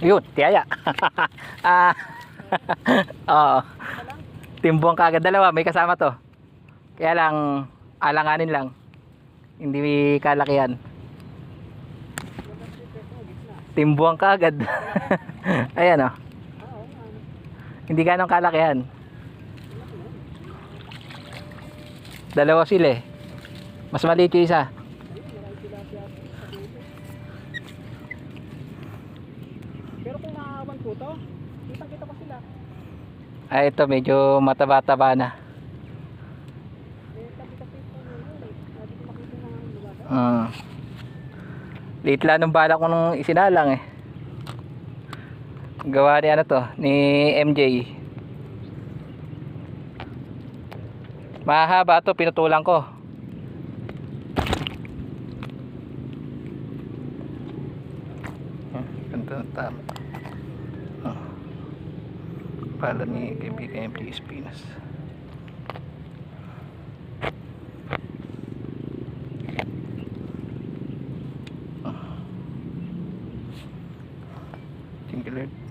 Yun, tiyaya. Ah, oo. Timbong kagad dalawa, may kasama to. Kaya lang, alanganin lang. Hindi kalakihan. Timbuang kagad. Ayan oh. Hindi ganong kalakihan. Dalawa sila eh. Mas maliit yung isa. Pero kung naawan po to, kitang-kita ko sila. Ay ito medyo mataba-taba na. Eh, tabi-tabi ito yun. Hindi ko makita ng lugar. Liit lang ng bala ko nung isinalang eh. Gawa ni ano to, ni MJ. Mahaba to, pinutulang ko. Ganito tama. Pala ni kaibigan MJ Espinas. Thank you Lord.